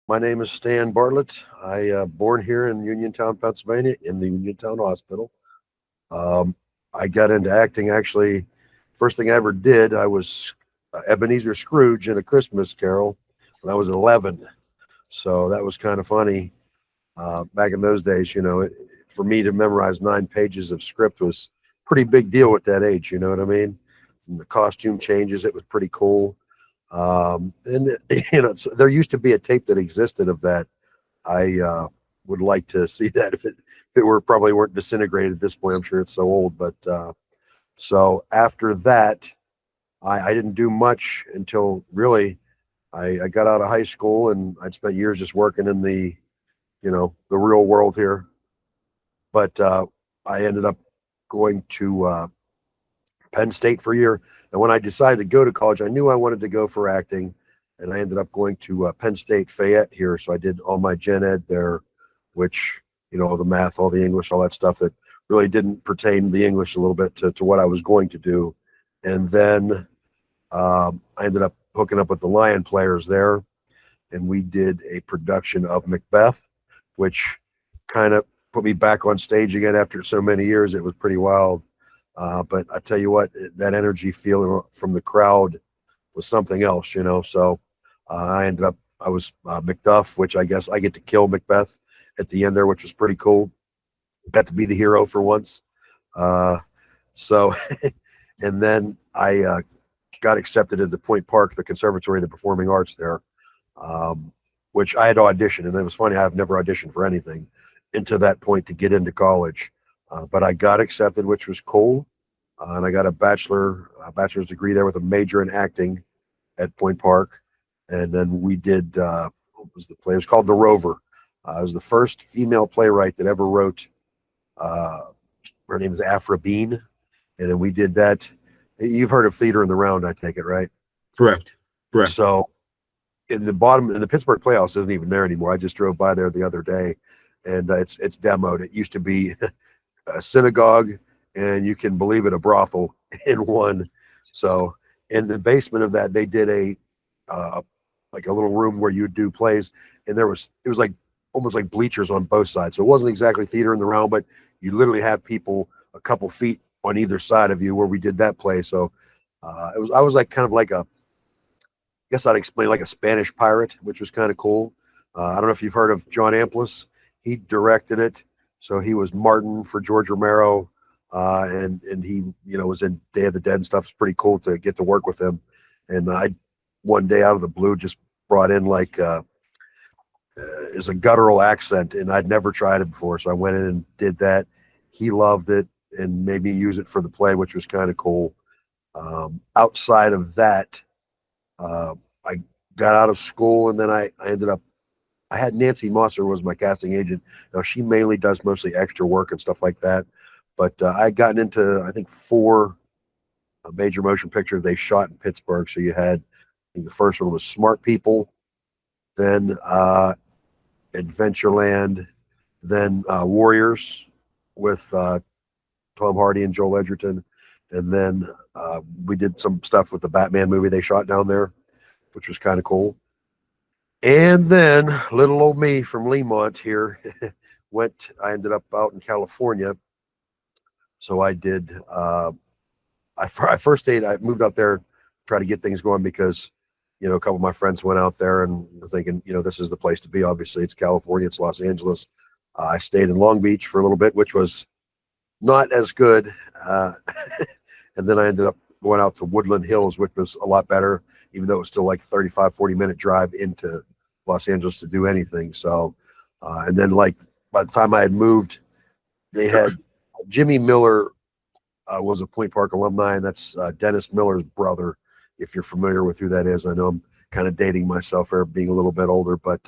My name is Stan Bartlett. I born here in Uniontown, Pennsylvania, in the Uniontown Hospital. Um, I got into acting actually. First thing I ever did, I was Ebenezer Scrooge in A Christmas Carol when I was 11. So that was kind of funny. Back in those days, for me to memorize 9 pages of script was a pretty big deal at that age. You know what I mean? And the costume changes, it was pretty cool. And there used to be a tape that existed of that. I would like to see that if it were probably weren't disintegrated at this point. I'm sure it's so old, but so after that, I didn't do much until really I got out of high school, and I'd spent years just working in the real world here. But I ended up going to Penn State for a year. And when I decided to go to college, I knew I wanted to go for acting, and I ended up going to Penn State Fayette here. So I did all my gen ed there, which all the math, all the English, all that stuff that really didn't pertain to the English a little bit to what I was going to do. And then I ended up hooking up with the Lion Players there, and we did a production of Macbeth, which kind of put me back on stage again after so many years. It was pretty wild. But I tell you what, that energy feeling from the crowd was something else. So I was Macduff, which I guess I get to kill Macbeth at the end there, which was pretty cool. Got to be the hero for once. So, and then I got accepted into Point Park, the Conservatory of the Performing Arts there, which I had to audition. And it was funny, I've never auditioned for anything into that point to get into college. But I got accepted, which was cool. And I got a bachelor's degree there with a major in acting at Point Park. And then we did, what was the play? It was called The Rover. I was the first female playwright that ever wrote, her name is Afra Bean. And then we did that. You've heard of Theater in the Round, I take it, right? Correct. So in the Pittsburgh Playhouse isn't even there anymore. I just drove by there the other day, and it's demoed. It used to be a synagogue, and you can believe it, a brothel in one. So in the basement of that, they did like a little room where you do plays, and it was like almost like bleachers on both sides. So it wasn't exactly Theater in the Round, but you literally have people a couple feet on either side of you where we did that play. So I was like kind of like I guess I'd explain like a Spanish pirate, which was kind of cool. I don't know if you've heard of John Amplas. He directed it. So he was Martin for George Romero, and he was in Day of the Dead and stuff. It's pretty cool to get to work with him. And I one day out of the blue just brought in like is a guttural accent, and I'd never tried it before. So I went in and did that. He loved it and made me use it for the play, which was kind of cool. Outside of that, I got out of school, and then I ended up. I had Nancy Mosser was my casting agent. Now she mainly does mostly extra work and stuff like that, but I had gotten into I think 4 major motion pictures they shot in Pittsburgh. So you had, I think the first one was Smart People, then Adventureland, then Warriors with Tom Hardy and Joel Edgerton, and then we did some stuff with the Batman movie they shot down there, which was kind of cool. And then little old me from Lemont here I ended up out in California. So I did, I first stayed, I moved out there, try to get things going because, a couple of my friends went out there and were thinking, this is the place to be. Obviously it's California, it's Los Angeles. I stayed in Long Beach for a little bit, which was not as good. And then I ended up going out to Woodland Hills, which was a lot better, even though it was still like 35, 40-minute drive into Los Angeles to do anything. So, and then like by the time I had moved, they had Jimmy Miller was a Point Park alumni, and that's Dennis Miller's brother, if you're familiar with who that is. I know I'm kind of dating myself for being a little bit older, but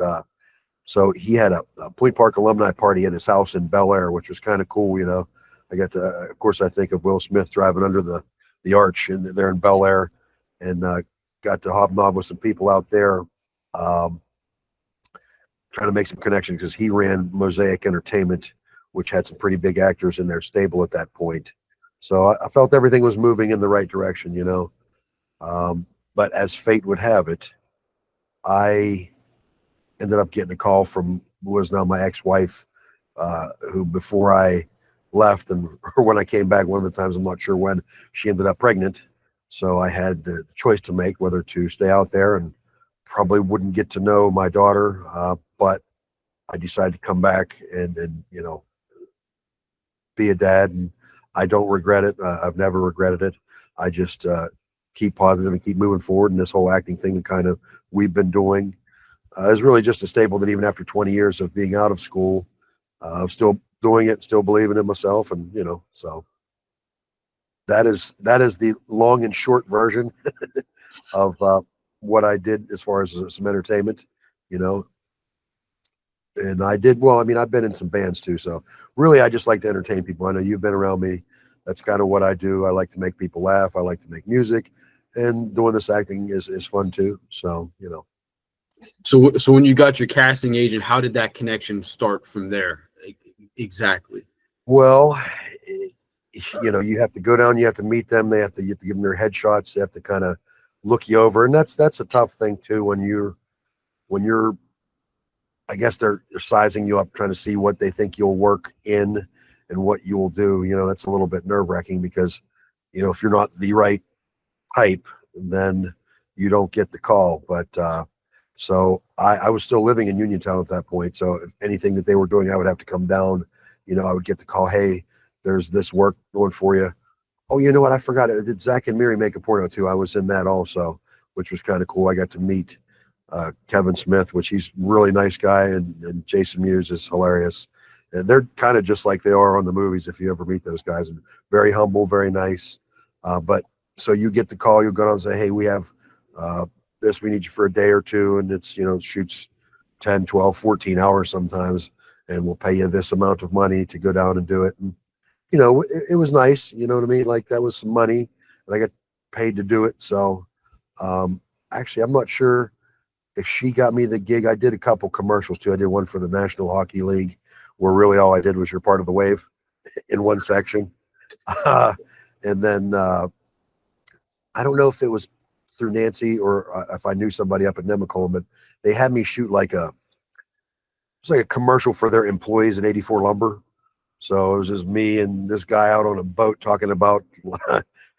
so he had a Point Park alumni party at his house in Bel Air, which was kind of cool. I got to, of course, I think of Will Smith driving under the arch there in Bel Air, and got to hobnob with some people out there, trying to make some connections because he ran Mosaic Entertainment, which had some pretty big actors in their stable at that point. So I felt everything was moving in the right direction. But as fate would have it, I ended up getting a call from who was now my ex-wife, who before I left and or when I came back, one of the times, I'm not sure when, she ended up pregnant. So I had the choice to make whether to stay out there and probably wouldn't get to know my daughter, but I decided to come back and be a dad, and I don't regret it. I've never regretted it. I just keep positive and keep moving forward. And this whole acting thing that kind of we've been doing is really just a staple that even after 20 years of being out of school, I'm still doing it, still believing in myself, and so that is the long and short version of what I did as far as some entertainment, you know. And I did well. I mean, I've been in some bands too, so really, I just like to entertain people. I know you've been around me. That's kind of what I do. I like to make people laugh. I like to make music, and doing this acting is fun too. So So when you got your casting agent, how did that connection start from there? Exactly. well, you have to go down. You have to meet them. You have to give them their headshots. They have to kind of look you over, and that's a tough thing too when you're I guess they're sizing you up, trying to see what they think you'll work in and what you will do. That's a little bit nerve wracking because, if you're not the right type, then you don't get the call. But so I was still living in Uniontown at that point. So if anything that they were doing, I would have to come down. I would get the call, hey, there's this work going for you. Oh, you know what? I forgot it. Did Zack and Miri make a porno too? I was in that also, which was kind of cool. I got to meet Kevin Smith, which he's a really nice guy, and Jason Mewes is hilarious. And they're kind of just like they are on the movies if you ever meet those guys, and very humble, very nice. But so you get the call, you'll go down and say, hey, we have this, we need you for a day or two. And it's, shoots 10, 12, 14 hours sometimes, and we'll pay you this amount of money to go down and do it. And, it was nice. You know what I mean? Like that was some money, and I got paid to do it. So actually, I'm not sure if she got me the gig. I did a couple commercials too. I did one for the National Hockey League, where really all I did was you're part of the wave in one section. And then I don't know if it was through Nancy or if I knew somebody up at Nemacolin, but they had me shoot it was like a commercial for their employees at 84 Lumber. So it was just me and this guy out on a boat talking about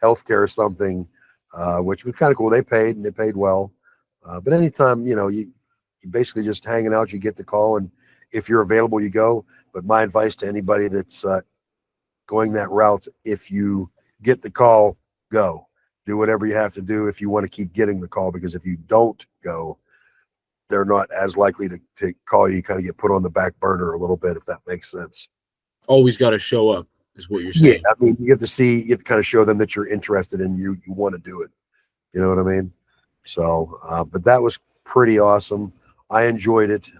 healthcare or something, which was kind of cool. They paid, and they paid well. But anytime, you basically just hanging out, you get the call, and if you're available, you go. But my advice to anybody that's going that route, if you get the call, go. Do whatever you have to do if you want to keep getting the call, because if you don't go, they're not as likely to call you. You kind of get put on the back burner a little bit, if that makes sense. Always got to show up is what you're saying. Yeah, I mean, you have to kind of show them that you're interested and you want to do it. You know what I mean? So, but that was pretty awesome. I enjoyed it.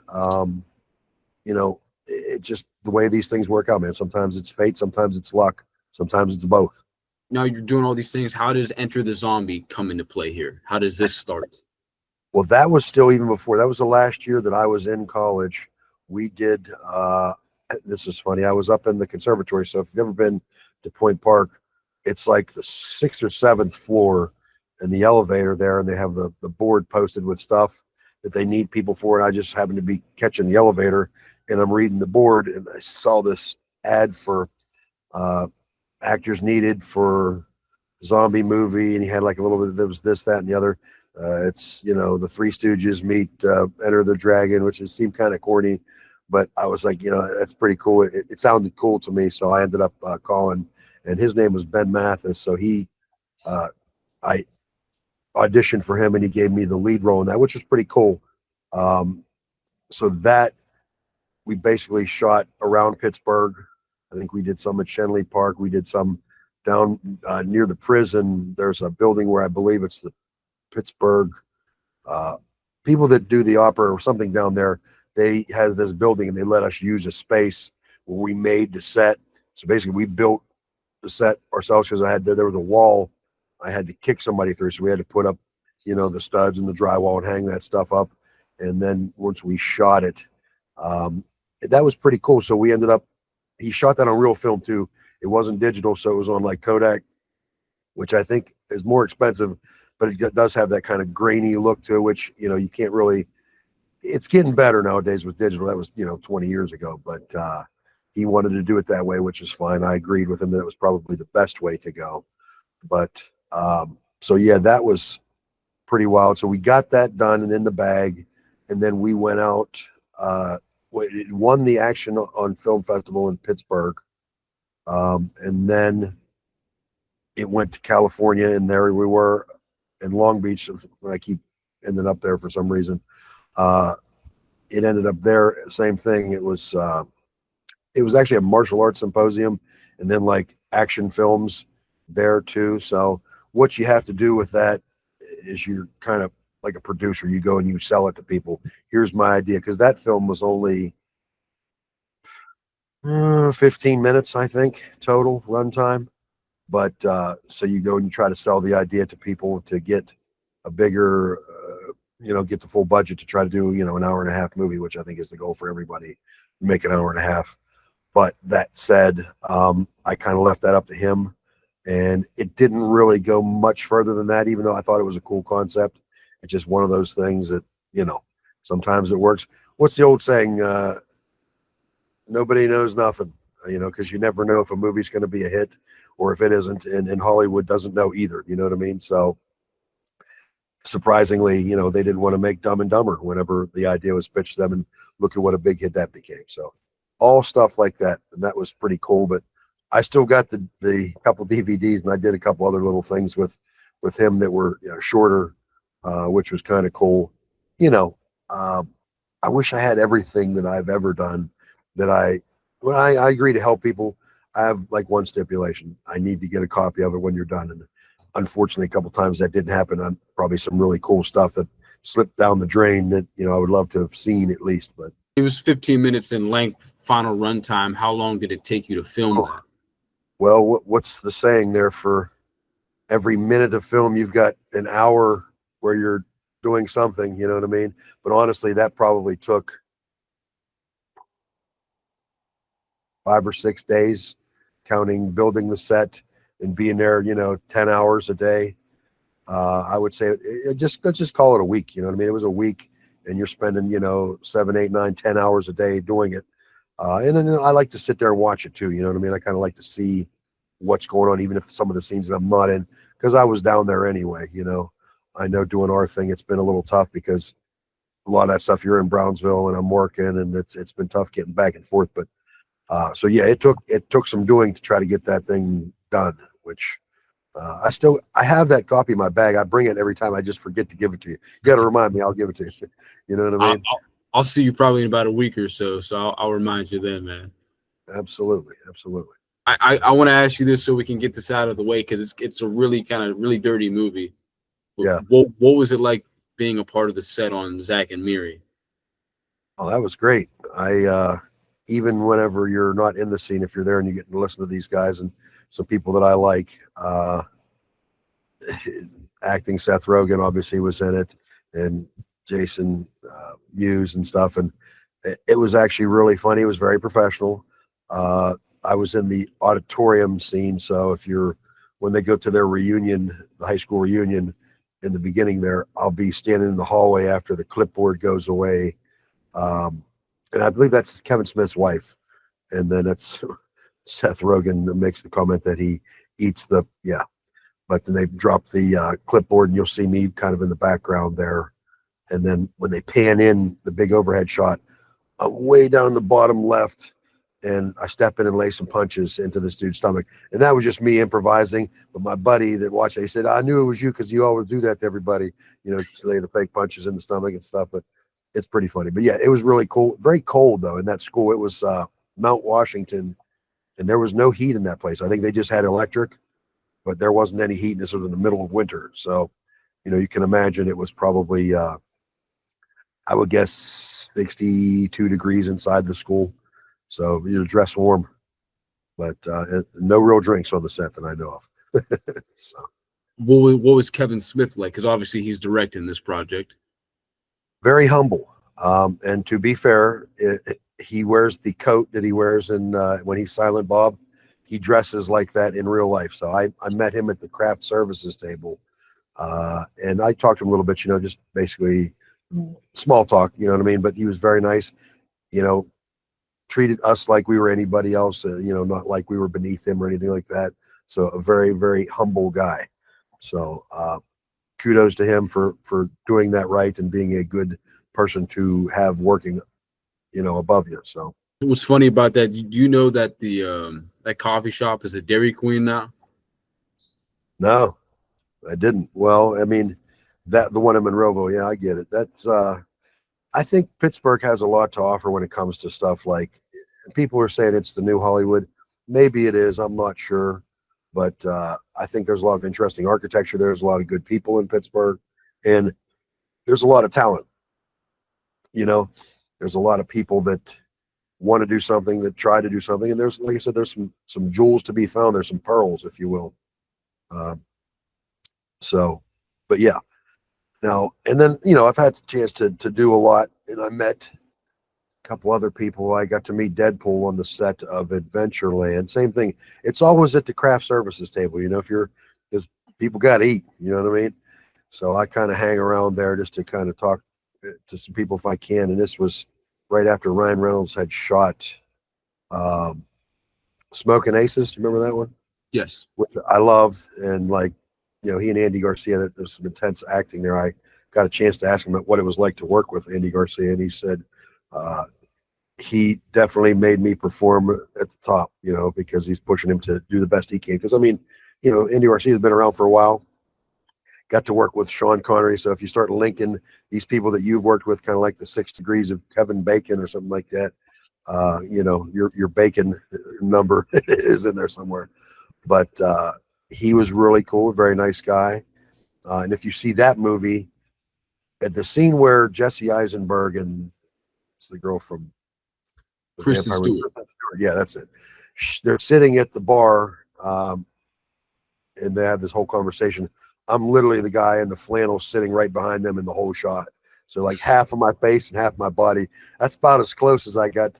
It's just the way these things work out, man. Sometimes it's fate, sometimes it's luck, sometimes it's both. Now you're doing all these things. How does Enter the Zombie come into play here? How does this start? Well, that was still even before. That was the last year that I was in college. We did, this is funny. I was up in the conservatory. So if you've ever been to Point Park, it's like the 6th or 7th floor in the elevator there, and they have the board posted with stuff that they need people for. And I just happened to be catching the elevator, and I'm reading the board, and I saw this ad for actors needed for zombie movie, and he had like a little bit, there was this, that, and the other. It's the Three Stooges meet Enter the Dragon, which seemed kind of corny, but I was like, that's pretty cool. It sounded cool to me, so I ended up calling, and his name was Ben Mathis. So I auditioned for him, and he gave me the lead role in that, which was pretty cool. So that we basically shot around Pittsburgh. I think we did some at Shenley Park. We did some down near the prison. There's a building where I believe it's the Pittsburgh people that do the opera or something down there. They had this building, and they let us use a space where we made the set. So basically, we built the set ourselves, because there was a wall I had to kick somebody through, so we had to put up the studs and the drywall and hang that stuff up. And then once we shot it, that was pretty cool. So we ended up, he shot that on real film too. It wasn't digital, so it was on like Kodak, which I think is more expensive, but it does have that kind of grainy look to it, which you can't really it's getting better nowadays with digital. That was 20 years ago, but he wanted to do it that way, which is fine. I agreed with him that it was probably the best way to go. But so yeah, that was pretty wild. So we got that done and in the bag, and then we went out. It won the Action on Film Festival in Pittsburgh, and then it went to California, and there we were in Long Beach. I keep ending up there for some reason. It ended up there, same thing. It was actually a martial arts symposium, and then like action films there too. So what you have to do with that is you're kind of like a producer. You go and you sell it to people. Here's my idea, because that film was only 15 minutes, I think, total runtime. But so you go and you try to sell the idea to people to get a bigger, get the full budget to try to do, an hour and a half movie, which I think is the goal for everybody, make an hour and a half. But that said, I kind of left that up to him, and it didn't really go much further than that, even though I thought it was a cool concept. It's just one of those things that, sometimes it works. What's the old saying? Nobody knows nothing, because you never know if a movie's going to be a hit or if it isn't. And Hollywood doesn't know either. You know what I mean? So surprisingly, they didn't want to make Dumb and Dumber whenever the idea was pitched to them, and look at what a big hit that became. So all stuff like that. And that was pretty cool. But I still got the couple DVDs, and I did a couple other little things with him that were shorter, which was kind of cool. I wish I had everything that I've ever done. When I agree to help people, I have like one stipulation: I need to get a copy of it when you're done. And unfortunately, a couple times that didn't happen. I'm probably some really cool stuff that slipped down the drain that I would love to have seen at least. But it was 15 minutes in length, final runtime. How long did it take you to film that? Well, what's the saying there? For every minute of film, you've got an hour where you're doing something. You know what I mean? But honestly, that probably took 5 or 6 days, counting building the set and being there, 10 hours a day. I would say let's just call it a week. You know what I mean? It was a week, and you're spending, 7, 8, 9, 10 hours a day doing it. And then I like to sit there and watch it too. You know what I mean? I kind of like to see what's going on, even if some of the scenes that I'm not in, because I was down there anyway. I know doing our thing, it's been a little tough because a lot of that stuff, you're in Brownsville and I'm working, and it's been tough getting back and forth. But so yeah, it took some doing to try to get that thing done, which I have that copy in my bag. I bring it every time. I just forget to give it to you. You got to remind me. I'll give it to you. You know what I mean? I'll see you probably in about a week or so. So I'll remind you then, man. Absolutely. I want to ask you this so we can get this out of the way, because it's a really really dirty movie. Yeah. What was it like being a part of the set on Zack and Miri? Oh, that was great. Even whenever you're not in the scene, if you're there and you get to listen to these guys and some people that I like, acting, Seth Rogen obviously was in it, and Jason Mewes and stuff. And it was actually really funny. It was very professional. I was in the auditorium scene. So when they go to their reunion, the high school reunion in the beginning there, I'll be standing in the hallway after the clipboard goes away. And I believe that's Kevin Smith's wife. And then it's Seth Rogen that makes the comment that he eats but then they drop the clipboard, and you'll see me kind of in the background there. And then when they pan in the big overhead shot, I'm way down the bottom left, and I step in and lay some punches into this dude's stomach. And that was just me improvising. But my buddy that watched it, he said, I knew it was you because you always do that to everybody, lay the fake punches in the stomach and stuff. But it's pretty funny. But yeah, it was really cool. Very cold though in that school. It was Mount Washington, and there was no heat in that place. I think they just had electric, but there wasn't any heat. And this was in the middle of winter. So, you can imagine it was probably, I would guess 62 degrees inside the school. So dress warm, but no real drinks on the set that I know of. So, what was Kevin Smith like? Because obviously he's directing this project. Very humble. And to be fair, he wears the coat that he wears when he's Silent Bob. He dresses like that in real life. So I met him at the craft services table. And I talked to him a little bit, just basically small talk, you know what I mean? But he was very nice, you know, treated us like we were anybody else, you know, not like we were beneath him or anything like that. So a very, very humble guy. So kudos to him for doing that right and being a good person to have working, you know, above you. So What's funny about that? Do you know that the that coffee shop is a Dairy Queen now? no, I didn't. Well, I mean, that the one in Monroeville, yeah, I get it. That's I think Pittsburgh has a lot to offer when it comes to stuff like people are saying it's the new Hollywood. Maybe it is. I'm not sure, but I think there's a lot of interesting architecture. There's a lot of good people in Pittsburgh, and there's a lot of talent. You know, there's a lot of people that want to do something, that try to do something, and there's, like I said, there's some jewels to be found. There's some pearls, if you will. Uh, so, but yeah. Now and then, you know, I've had a chance to do a lot, and I met couple other people. I got to meet Deadpool on the set of Adventureland. Same thing. It's always at the craft services table, you know, if you're, because people got to eat, you know what I mean? So I kind of hang around there just to kind of talk to some people if I can. And this was right after Ryan Reynolds had shot um, Smoking Aces. Do you remember that one? Yes. Which I loved. And like, you know, he and Andy Garcia, there's some intense acting there. I got a chance to ask him what it was like to work with Andy Garcia. And he said, he definitely made me perform at the top, you know, because he's pushing him to do the best he can. Because I mean, you know, Andy Garcia has been around for a while. Got to work with Sean Connery, so if you start linking these people that you've worked with, kind of like the 6 Degrees of Kevin Bacon or something like that, you know, your Bacon number is in there somewhere. But he was really cool, very nice guy. And if you see that movie, at the scene where Jesse Eisenberg and it's the girl from the Kristen Vampire Stewart. Yeah, that's it. They're sitting at the bar, and they have this whole conversation. I'm literally the guy in the flannel sitting right behind them in the whole shot. So like half of my face and half my body. That's about as close as I got.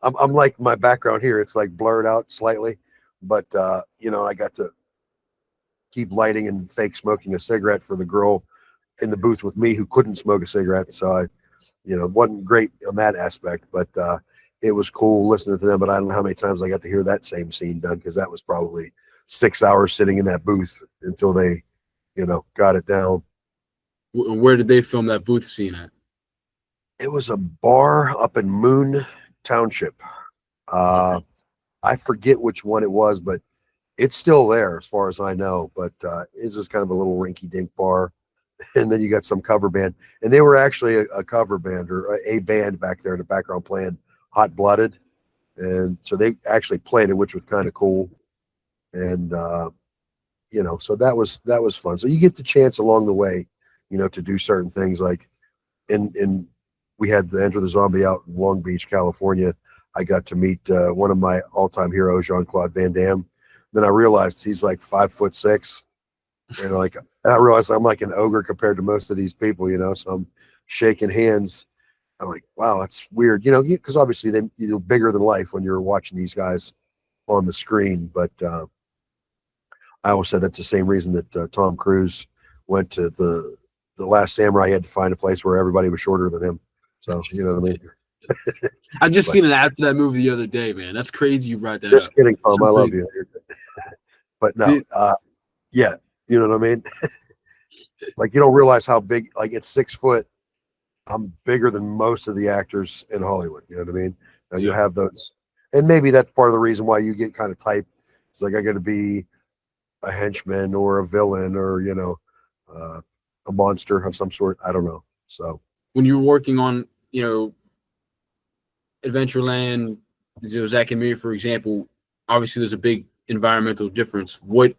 I'm like my background here. It's like blurred out slightly, but you know, I got to keep lighting and fake smoking a cigarette for the girl in the booth with me who couldn't smoke a cigarette. So I, you know, wasn't great on that aspect, but it was cool listening to them. But I don't know how many times I got to hear that same scene done, because that was probably 6 hours sitting in that booth until they, you know, got it down. Where did they film that booth scene at? It was a bar up in Moon Township. I forget which one it was, but it's still there as far as I know. But it's just kind of a little rinky-dink bar. And then you got some cover band, and they were actually a cover band or a band back there in the background playing Hot Blooded, and so they actually played it, which was kind of cool. And you know, so that was fun. So you get the chance along the way, you know, to do certain things. Like in we had the Enter the Zombie out in Long Beach, California. I got to meet one of my all-time heroes, Jean-Claude Van Damme. Then I realized he's like 5'6", and like I realized I'm like an ogre compared to most of these people, you know. So I'm shaking hands. I'm like, wow, that's weird, you know, because obviously they're bigger than life when you're watching these guys on the screen. But I always said that's the same reason that Tom Cruise went to the Last Samurai. He had to find a place where everybody was shorter than him. So you know what I mean. I just seen an ad for that movie the other day, man. That's crazy you brought that Just up. kidding, Tom. So I love crazy. you. But no, yeah, you know what I mean. Like you don't realize how big. Like it's 6 foot. I'm bigger than most of the actors in Hollywood. You know what I mean? Now you Yeah. have those, and maybe that's part of the reason why you get kind of typed. It's like I got to be a henchman or a villain or you know, a monster of some sort. I don't know. So When you were working on, you know, Adventureland, you know, Zack and Miri, for example, obviously there's a big environmental difference. What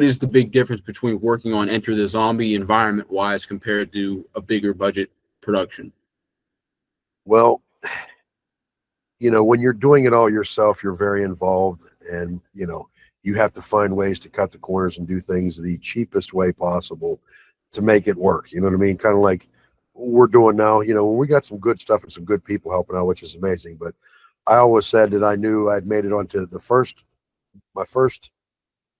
is the big difference between working on Enter the Zombie environment wise compared to a bigger budget production? well, you know, when you're doing it all yourself, you're very involved, and you know, you have to find ways to cut the corners and do things the cheapest way possible to make it work. You know what I mean? Kind of like we're doing now. You know, we got some good stuff and some good people helping out, which is amazing. But I always said that I knew I'd made it onto my first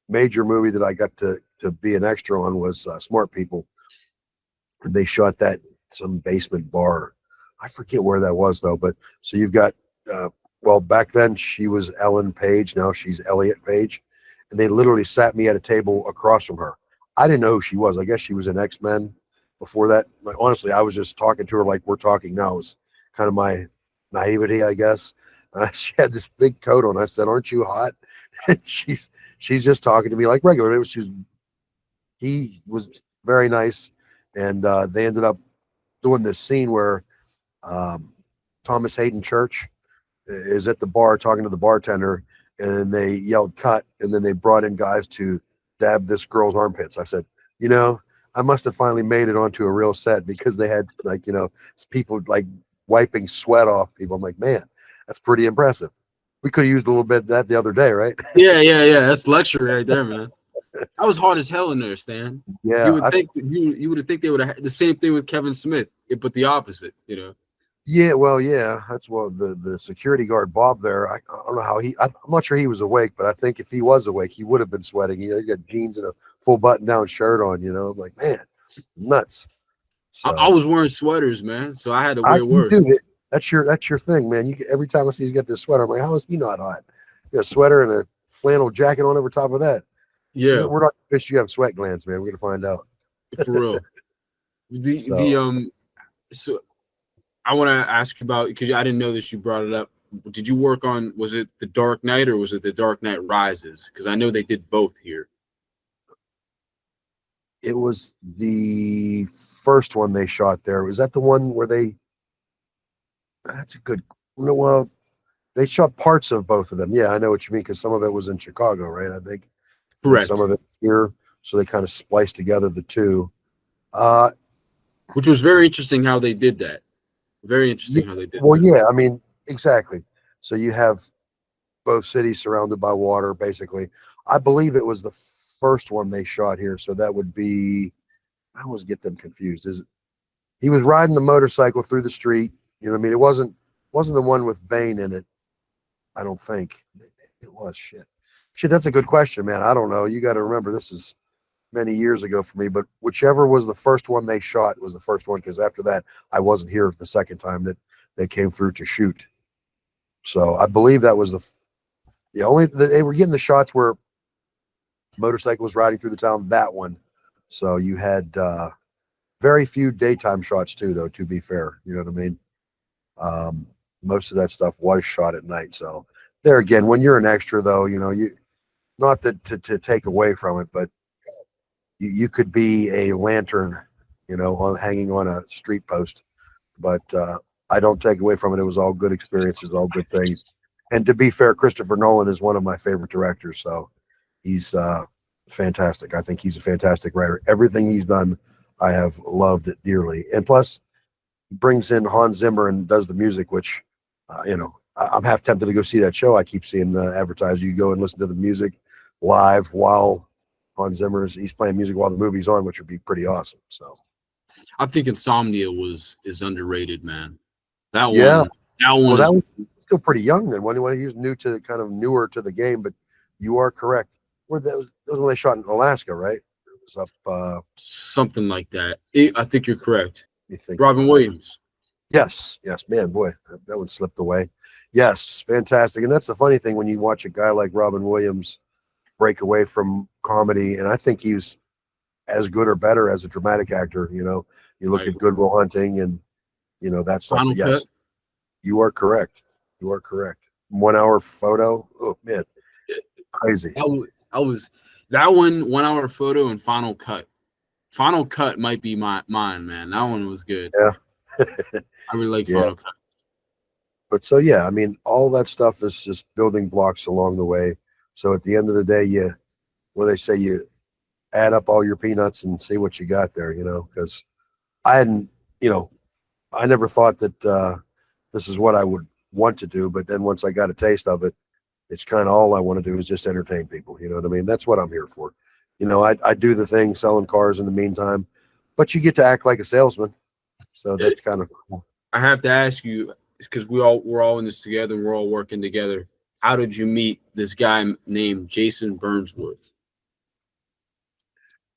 major movie that I got to be an extra on was Smart People, They shot that some basement bar. I forget where that was though. But so you've got well, back then she was Ellen Page. Now she's Elliot Page, and they literally sat me at a table across from her. I didn't know who she was. I guess she was in X-Men before that. Like, honestly, I was just talking to her like we're talking now. It was kind of my naivety, I guess. She had this big coat on. I said, "Aren't you hot?" And she's just talking to me like regular. He was very nice, and they ended up doing this scene where Thomas Hayden Church is at the bar talking to the bartender, and they yelled cut, and then they brought in guys to dab this girl's armpits. I said, I must have finally made it onto a real set, because they had like, people like wiping sweat off people. I'm like, man, that's pretty impressive. We could have used a little bit of that the other day, right? Yeah. That's luxury right there, man. I was hard as hell in there, Stan. Yeah, you would think they would have the same thing with Kevin Smith, but the opposite, Yeah, well, yeah, that's the security guard Bob there. I don't know how I'm not sure he was awake, but I think if he was awake, he would have been sweating. He got jeans and a full button-down shirt on. I'm like, man, nuts. So I was wearing sweaters, man, so I had to I wear worse. do it. That's your thing, man. Every time I see he's got this sweater, I'm like, how is he not hot? You got a sweater and a flannel jacket on over top of that. Yeah, we're not convinced you have sweat glands, man. We're gonna find out. for real. So I want to ask you about, because I didn't know this, you brought it up. Did you work on, was it The Dark Knight or was it The Dark Knight Rises? Because I know they did both here. It was the first one they shot there. Was that the one where that's a good, well, they shot parts of both of them. Yeah, I know what you mean, because some of it was in Chicago, right? I think. Correct. Some of it here, so they kind of spliced together the two. Which was very interesting how they did that. Very interesting how they did well, that. yeah, I mean, exactly. So you have both cities surrounded by water, basically. I believe it was the first one they shot here, so that would be, I always get them confused. He was riding the motorcycle through the street, you know what I mean? It wasn't the one with Bane in it, I don't think. It was. Shit, that's a good question, man. I don't know. You got to remember, this is many years ago for me, but whichever was the first one they shot was the first one, because after that, I wasn't here the second time that they came through to shoot. So I believe that was they were getting the shots where motorcycle was riding through the town, that one. So you had very few daytime shots too, though, to be fair. You know what I mean? Most of that stuff was shot at night. So there again, when you're an extra, though, you not that to take away from it, but you could be a lantern, hanging on a street post. But I don't take away from it. It was all good experiences, all good things. And to be fair, Christopher Nolan is one of my favorite directors. So he's fantastic. I think he's a fantastic writer. Everything he's done, I have loved it dearly. And plus, he brings in Hans Zimmer and does the music, which, I'm half tempted to go see that show. I keep seeing advertised. You go and listen to the music live while Hans Zimmer he's playing music while the movie's on, which would be pretty awesome. So I think Insomnia is underrated, man. That one. Well, that was still pretty young then. When he was newer to the game, but you are correct. Where that was when they shot in Alaska, right? It was up something like that. I think you're correct. You think Robin Williams. Yes, man, boy, that one slipped away. Yes, fantastic. And that's the funny thing when you watch a guy like Robin Williams break away from comedy, and I think he's as good or better as a dramatic actor. You look at Good Will Hunting and that stuff. Yes, you are correct. 1 hour photo. Oh man, crazy. That one 1 hour photo and Final Cut. Final Cut might be mine, man. That one was good. Yeah. I really like Final Cut. But so yeah, I mean, all that stuff is just building blocks along the way. So at the end of the day, you add up all your peanuts and see what you got there, because I never thought that this is what I would want to do. But then once I got a taste of it, it's kind of all I want to do is just entertain people. You know what I mean? That's what I'm here for. I do the thing selling cars in the meantime, but you get to act like a salesman. So that's kind of cool. I have to ask you, because we're all in this together and we're all working together. How did you meet this guy named Jason Burnsworth?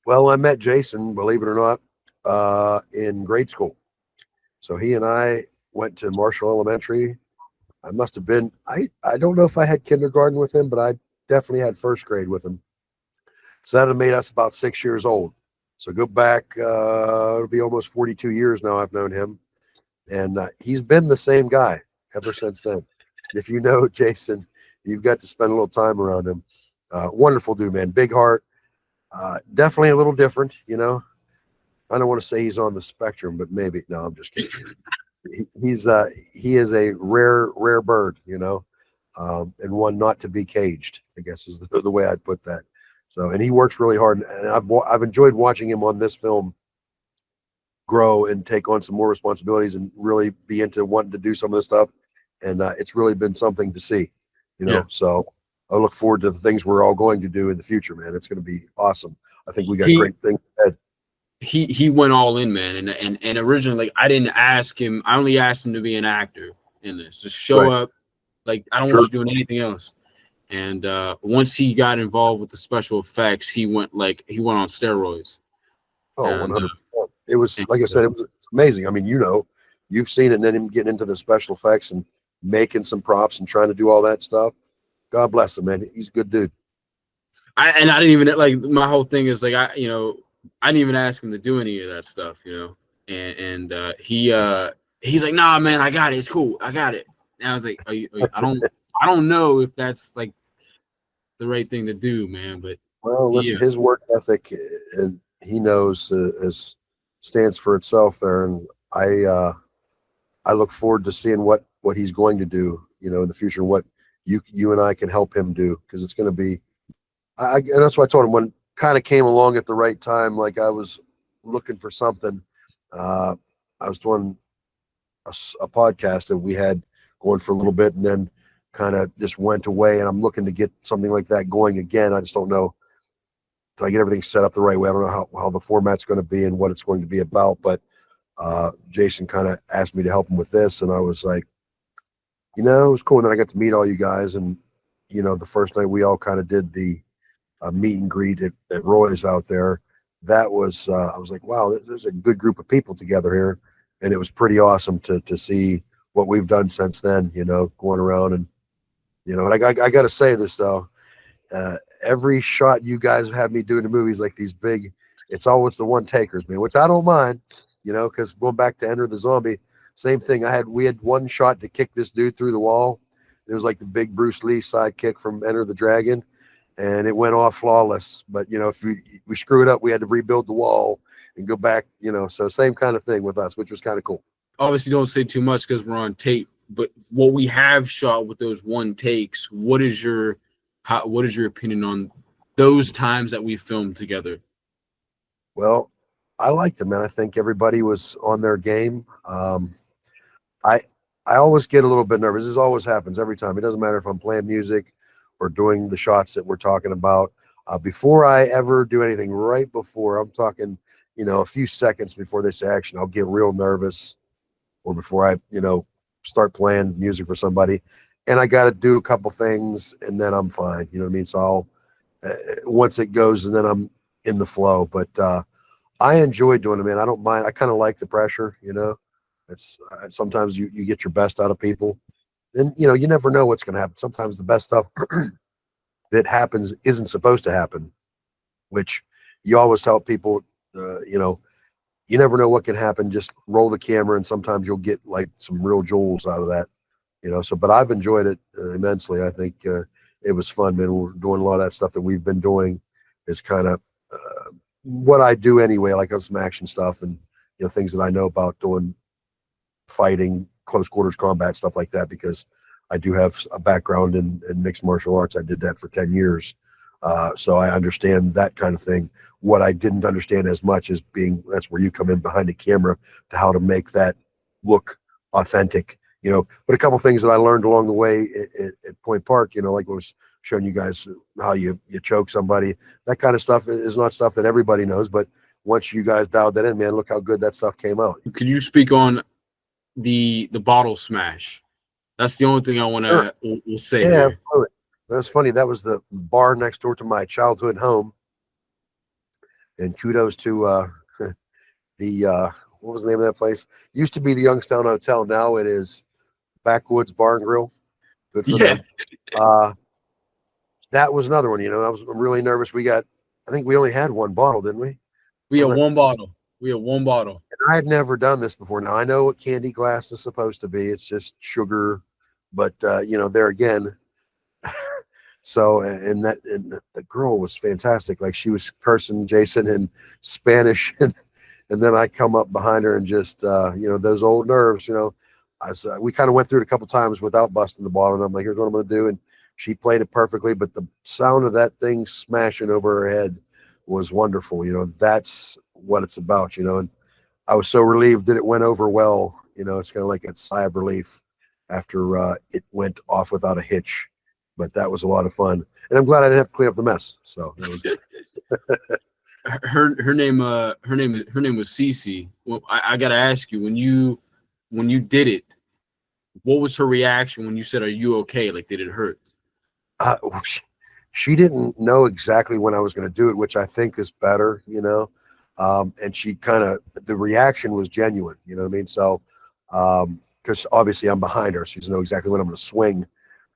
Well, I met Jason, believe it or not, in grade school. So he and I went to Marshall Elementary. I must have been, I don't know if I had kindergarten with him, but I definitely had first grade with him. So that had made us about 6 years old. So go back, it'll be almost 42 years now I've known him. And he's been the same guy ever since then. If you know Jason, you've got to spend a little time around him. Wonderful dude, man. Big heart. Definitely a little different, you know. I don't want to say he's on the spectrum, but maybe. No, I'm just kidding. He is a rare bird, you know, and one not to be caged, I guess is the way I'd put that. So, and he works really hard, and I've enjoyed watching him on this film grow and take on some more responsibilities and really be into wanting to do some of this stuff. And it's really been something to see, you know. Yeah. So I look forward to the things we're all going to do in the future, man. It's going to be awesome. I think we got great things ahead. He went all in, man, and originally, like, I didn't ask him. I only asked him to be an actor in this, just show up. Like, I don't want you doing anything else. And once he got involved with the special effects, he went on steroids. Oh, 100%. It was, like I said, it's amazing. I mean, you know, you've seen it, and then him getting into the special effects and making some props and trying to do all that stuff. God bless him, man. He's a good dude. I didn't even, like, my whole thing is, like, I didn't even ask him to do any of that stuff, you know. And he's like, nah, man, I got it. It's cool. I got it. And I was like, I don't know if that's, like, the right thing to do, man. But well, listen, his work ethic, and he knows stands for itself there. And I look forward to seeing what he's going to do, you know, in the future, what you and I can help him do, because it's going to be, and that's why I told him when kind of came along at the right time. Like, I was looking for something. I was doing a podcast that we had going for a little bit, and then kind of just went away, and I'm looking to get something like that going again. I just don't know till I get everything set up the right way. I don't know how the format's going to be and what it's going to be about, but Jason kind of asked me to help him with this, and I was like, you know, it was cool. And then I got to meet all you guys, and, you know, the first night we all kind of did the meet and greet at Roy's out there. That was, I was like, wow, there's a good group of people together here. And it was pretty awesome to see what we've done since then, you know, going around. And, you know, and I got to say this, though, every shot you guys have had me do in the movies, like these big, it's always the one takers, man, which I don't mind, you know, because going back to Enter the Zombie, same thing. We had one shot to kick this dude through the wall. It was like the big Bruce Lee sidekick from Enter the Dragon, and it went off flawless. But, you know, if we screw it up, we had to rebuild the wall and go back, you know. So same kind of thing with us, which was kind of cool. Obviously, don't say too much because we're on tape. But what we have shot with those one takes, what is your opinion on those times that we filmed together? Well, I liked it, man. I think everybody was on their game. I always get a little bit nervous. This always happens every time. It doesn't matter if I'm playing music or doing the shots that we're talking about. Before I ever do anything, right before, I'm talking, you know, a few seconds before they say action, I'll get real nervous, or before I, you know, start playing music for somebody, and I got to do a couple things, and then I'm fine. You know what I mean? So I'll, once it goes, and then I'm in the flow. But I enjoy doing it, man. I don't mind. I kind of like the pressure, you know. It's sometimes you get your best out of people, and, you know, you never know what's going to happen. Sometimes the best stuff that happens isn't supposed to happen, which you always tell people, you know, you never know what can happen. Just roll the camera, and sometimes you'll get like some real jewels out of that, you know. So, but I've enjoyed it immensely. I think it was fun, man. We're doing a lot of that stuff that we've been doing. Is kind of what I do anyway. Like some action stuff, and, you know, things that I know about doing, fighting, close quarters combat, stuff like that, because I do have a background in mixed martial arts. I did that for 10 years. So I understand that kind of thing. What I didn't understand as much is that's where you come in behind the camera, to how to make that look authentic, you know. But a couple things that I learned along the way at Point Park, you know, like I was showing you guys how you choke somebody, that kind of stuff is not stuff that everybody knows. But once you guys dialed that in, man, look how good that stuff came out. Could you speak on the bottle smash? That's the only thing I want to we'll say. Yeah, here. absolutely. That's funny. That was the bar next door to my childhood home, and kudos to the what was the name of that place? Used to be the Youngstown Hotel. Now it is Backwoods Bar and Grill. Good for Yeah, them. That was another one. I was really nervous. I think we only had one bottle, didn't we? we had one bottle. We had one bottle. And I had never done this before. Now I know what candy glass is supposed to be. It's just sugar, but there again. So and the girl was fantastic. Like she was cursing Jason in Spanish, and then I come up behind her and just those old nerves. We kind of went through it a couple times without busting the bottle, and I'm like, here's what I'm going to do, and she played it perfectly. But the sound of that thing smashing over her head was wonderful. That's what it's about. And I was so relieved that it went over well. It's kind of like a sigh of relief after it went off without a hitch. But that was a lot of fun, and I'm glad I didn't have to clean up the mess. So that was her name was Cece. Well, I gotta ask you, when you did it, what was her reaction when you said, "Are you okay?" Like, did it hurt? uh, she didn't know exactly when I was going to do it, which I think is better. And she the reaction was genuine. You know what I mean? So because obviously I'm behind her, so she doesn't know exactly when I'm going to swing.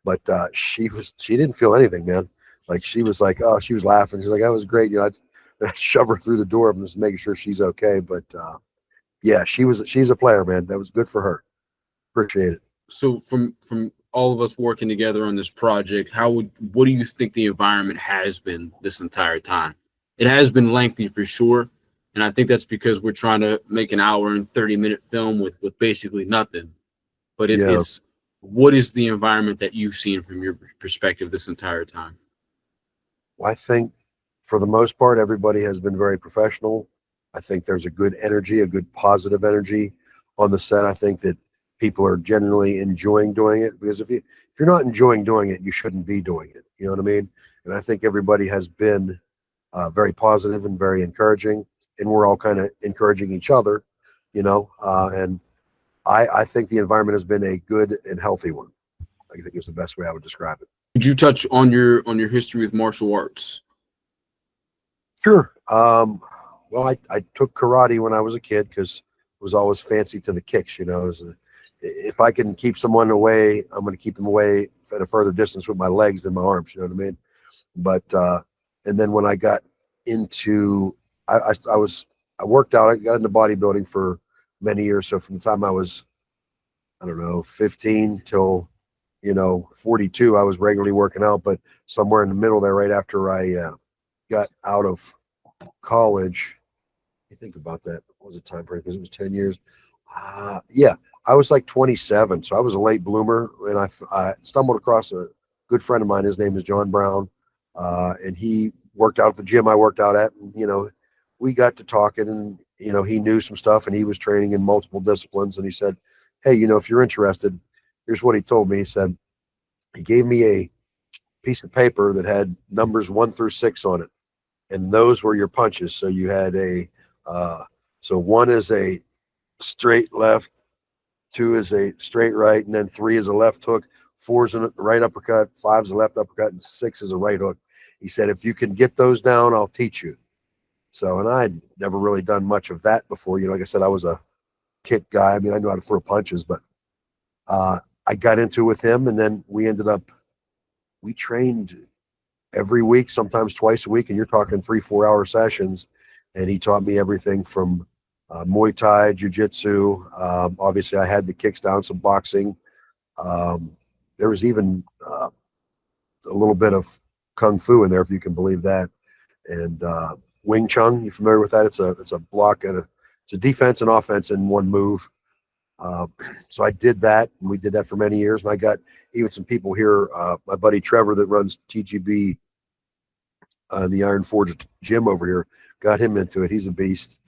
But she didn't feel anything, man. Like she was like, oh, she was laughing. She's like, that was great. I'd shove her through the door. I'm just making sure she's okay. But yeah, she's a player, man. That was good for her. Appreciate it. So from all of us working together on this project, what do you think the environment has been this entire time? It has been lengthy for sure, and I think that's because we're trying to make an hour and 30-minute film with basically nothing. But it's what is the environment that you've seen from your perspective this entire time? Well, I think for the most part, everybody has been very professional. I think there's a good energy, a good positive energy on the set. I think that people are generally enjoying doing it, because if you're not enjoying doing it, you shouldn't be doing it. You know what I mean? And I think everybody has been very positive and very encouraging, and we're all kind of encouraging each other, and I think the environment has been a good and healthy one. I think is the best way I would describe it. Could you touch on your history with martial arts? Sure. Well, I took karate when I was a kid because it was always fancy to the kicks. If I can keep someone away, I'm going to keep them away at a further distance with my legs than my arms. You know what I mean? But and then when I got into, I worked out. I got into bodybuilding for many years. So from the time I was, I don't know, 15 till 42, I was regularly working out. But somewhere in the middle there, right after I got out of college, you think about that. What was the time frame? Because it was 10 years. Yeah, I was like 27, so I was a late bloomer, and I stumbled across a good friend of mine. His name is John Brown, and he worked out at the gym I worked out at. And, we got to talking, and he knew some stuff, and he was training in multiple disciplines. And he said, "Hey, if you're interested, here's what he told me." He said he gave me a piece of paper that had numbers 1 through 6 on it, and those were your punches. So you had so 1 is a straight left, 2 is a straight right, and then 3 is a left hook, 4 is a right uppercut, 5 is a left uppercut, and 6 is a right hook. He said, if you can get those down, I'll teach you. So, and I'd never really done much of that before. Like I said, I was a kick guy. I mean, I knew how to throw punches, but I got into it with him, and then we trained every week, sometimes twice a week, and you're talking 3-4 hour sessions. And he taught me everything from Muay Thai, Jiu-Jitsu. Obviously, I had the kicks down, some boxing. There was even a little bit of Kung Fu in there, if you can believe that. And Wing Chun, you familiar with that? It's a block and it's a defense and offense in one move. So I did that, and we did that for many years. And I got even some people here, my buddy Trevor that runs TGB, the Iron Forge gym over here, got him into it. He's a beast.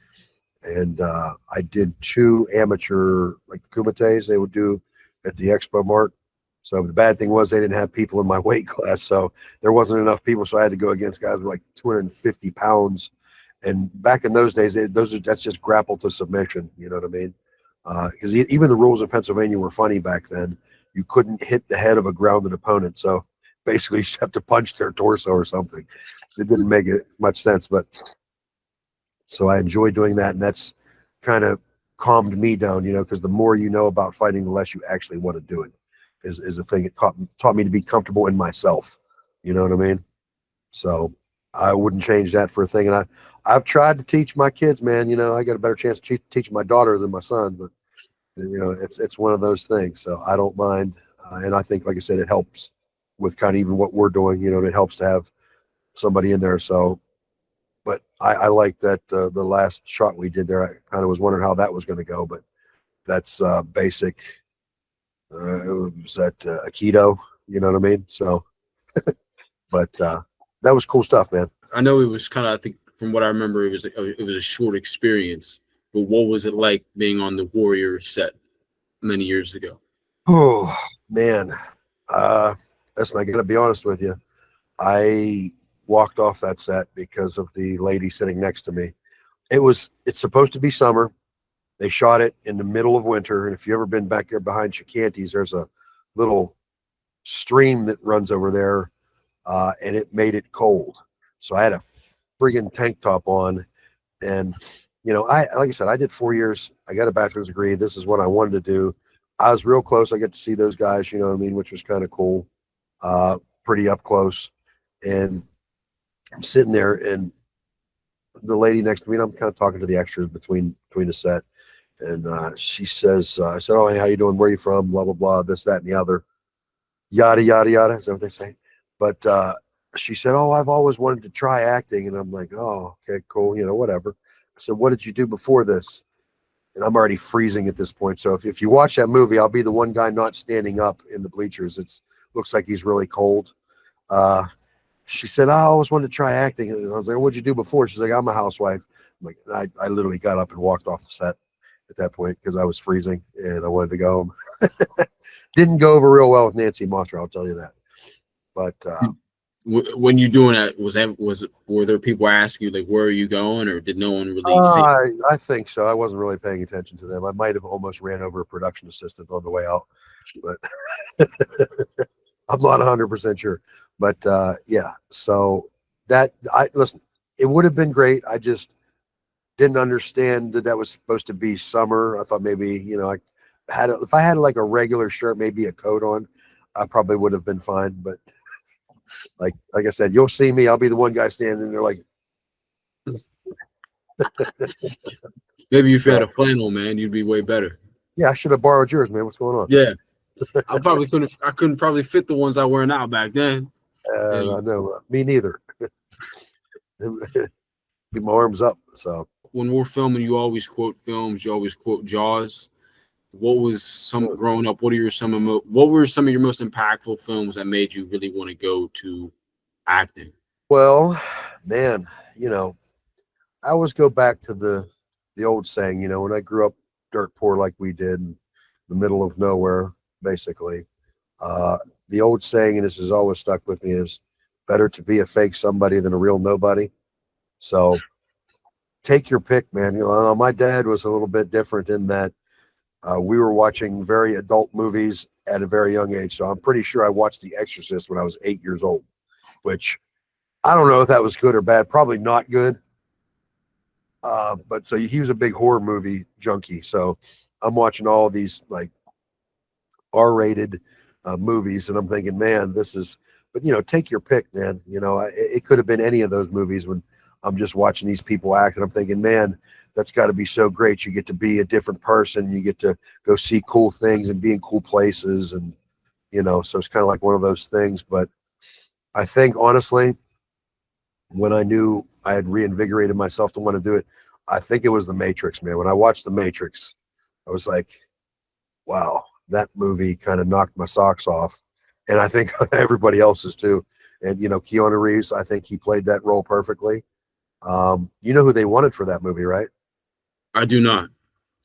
And I did 2 amateur, like the kumites they would do at the Expo Mart. So the bad thing was they didn't have people in my weight class, so there wasn't enough people. So I had to go against guys like 250 pounds. And back in those days, that's just grapple to submission. You know what I mean? Because even the rules in Pennsylvania were funny back then. You couldn't hit the head of a grounded opponent, so basically you just have to punch their torso or something. It didn't make it much sense, but so I enjoy doing that, and that's kind of calmed me down, because the more you know about fighting, the less you actually want to do it. Is the thing. It taught me to be comfortable in myself. You know what I mean? So I wouldn't change that for a thing. And I've tried to teach my kids, man. I got a better chance to teach my daughter than my son, but it's one of those things. So I don't mind, and I think, like I said, it helps with kind of even what we're doing. It helps to have somebody in there. So, but I like that the last shot we did there. I kind of was wondering how that was going to go, but that's basic. It was that Aikido. You know what I mean? So, but that was cool stuff, man. I know it was kind of, I think from what I remember, it was a short experience. But what was it like being on the Warrior set many years ago? Oh man, listen, I got to be honest with you. I walked off that set because of the lady sitting next to me. It's supposed to be summer. They shot it in the middle of winter, and if you've ever been back there behind Chicanti's, there's a little stream that runs over there, and it made it cold. So I had a friggin' tank top on, and like I said, I did 4 years. I got a bachelor's degree. This is what I wanted to do. I was real close. I got to see those guys, you know what I mean, which was kind of cool, pretty up close. And I'm sitting there, and the lady next to me, and I'm kind of talking to the extras between the set. And she says, I said, "Oh, hey, how you doing? Where are you from? Blah, blah, blah, this, that, and the other. Yada, yada, yada." Is that what they say? But she said, "Oh, I've always wanted to try acting." And I'm like, "Oh, okay, cool. Whatever." I said, "What did you do before this?" And I'm already freezing at this point. So if you watch that movie, I'll be the one guy not standing up in the bleachers. Looks like he's really cold. She said, "I always wanted to try acting." And I was like, "What'd you do before?" She's like, "I'm a housewife." I'm like, I literally got up and walked off the set at that point because I was freezing and I wanted to go home. Didn't go over real well with Nancy Mosser, I'll tell you that. But when you doing that, were there people asking you like, where are you going, or did no one really see? I think so. I wasn't really paying attention to them. I might have almost ran over a production assistant on the way out, but I'm not 100% sure. But yeah, so listen, it would have been great. I just didn't understand that was supposed to be summer. I thought maybe, I if I had like a regular shirt, maybe a coat on, I probably would have been fine. But like I said, you'll see me. I'll be the one guy standing there like. Maybe if you had a flannel, man, you'd be way better. Yeah, I should have borrowed yours, man. What's going on? Yeah, I couldn't probably fit the ones I wear now back then. I know. Me neither. Keep my arms up. So when we're filming, you always quote films. You always quote Jaws. What was growing up? What were some of your most impactful films that made you really want to go to acting? Well, man, I always go back to the old saying. When I grew up dirt poor like we did in the middle of nowhere, basically, the old saying, and this has always stuck with me, is better to be a fake somebody than a real nobody. So take your pick, man. My dad was a little bit different in that we were watching very adult movies at a very young age. So I'm pretty sure I watched The Exorcist when I was 8 years old, which I don't know if that was good or bad. Probably not good. But so he was a big horror movie junkie. So I'm watching all these like R-rated movies, and I'm thinking, man, this is. But take your pick, man. It could have been any of those movies when I'm just watching these people act, and I'm thinking, man, that's got to be so great. You get to be a different person. You get to go see cool things and be in cool places, and so it's kind of like one of those things. But I think honestly, when I knew I had reinvigorated myself to want to do it, I think it was The Matrix, man. When I watched The Matrix, I was like, wow, that movie kind of knocked my socks off. And I think everybody else's too. And, Keanu Reeves, I think he played that role perfectly. You know who they wanted for that movie, right? I do not.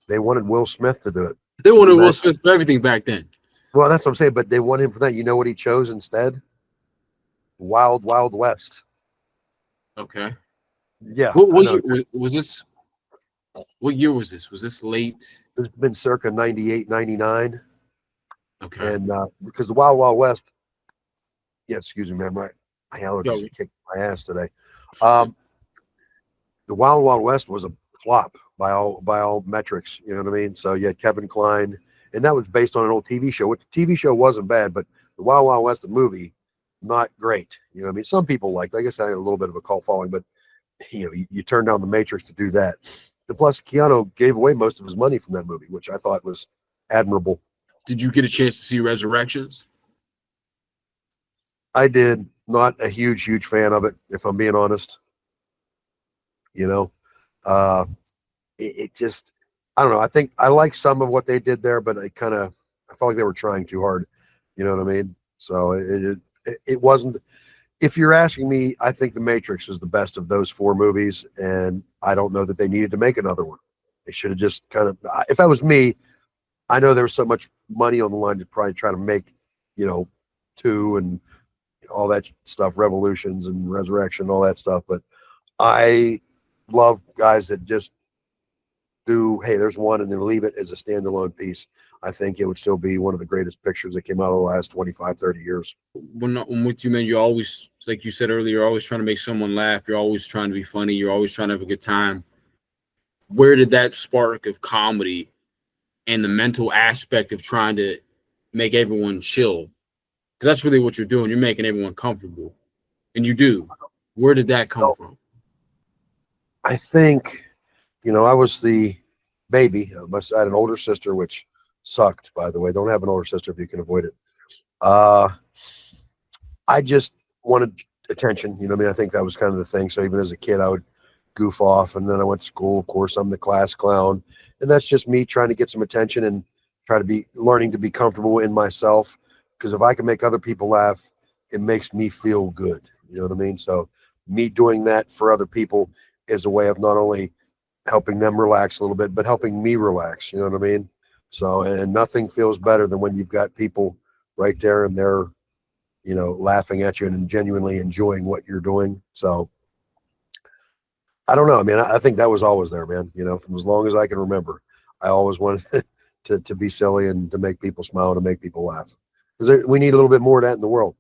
They wanted Will Smith to do it. They wanted Will Smith for everything back then. Well, that's what I'm saying. But they want him for that. You know what he chose instead? Wild Wild West. Okay. Yeah. What year was this? What year was this? Was this late? It's been circa 98, 99. Okay. And because the Wild Wild West, yeah, excuse me, man, my allergies kicked my ass today. The Wild Wild West was a flop by all metrics. You know what I mean? So you had Kevin Kline, and that was based on an old TV show. Which the TV show wasn't bad, but the Wild Wild West, the movie, not great. You know what I mean? Some people liked. I guess I had a little bit of a cult following, but you turn down the Matrix to do that. And plus, Keanu gave away most of his money from that movie, which I thought was admirable. Did you get a chance to see Resurrections? I did. Not a huge fan of it, if I'm being honest. You know, it just, I don't know. I think I like some of what they did there, but I felt like they were trying too hard. You know what I mean? So it wasn't. If you're asking me, I think The Matrix was the best of those four movies, and I don't know that they needed to make another one. They should have just if that was me, I know there was so much money on the line to probably try to make, two and all that stuff, Revolutions and Resurrection, all that stuff. But I love guys that just do, hey, there's one, and then leave it as a standalone piece. I think it would still be one of the greatest pictures that came out of the last 25, 30 years. When I'm with you, man, you're always, like you said earlier, you're always trying to make someone laugh. You're always trying to be funny. You're always trying to have a good time. Where did that spark of comedy and the mental aspect of trying to make everyone chill? Because that's really what you're doing. You're making everyone comfortable. And you do. Where did that come from? I think, I was the baby. I had an older sister, which sucked, by the way. Don't have an older sister if you can avoid it. I just wanted attention. I think that was kind of the thing. So even as a kid, I would goof off, and then I went to school. Of course, I'm the class clown, and that's just me trying to get some attention and try to be learning to be comfortable in myself. Because if I can make other people laugh, it makes me feel good. You know what I mean? So me doing that for other people is a way of not only helping them relax a little bit, but helping me relax. You know what I mean? So, and nothing feels better than when you've got people right there and they're, laughing at you and genuinely enjoying what you're doing. So I don't know. I mean, I think that was always there, man. From as long as I can remember, I always wanted to be silly and to make people smile, to make people laugh. Because we need a little bit more of that in the world,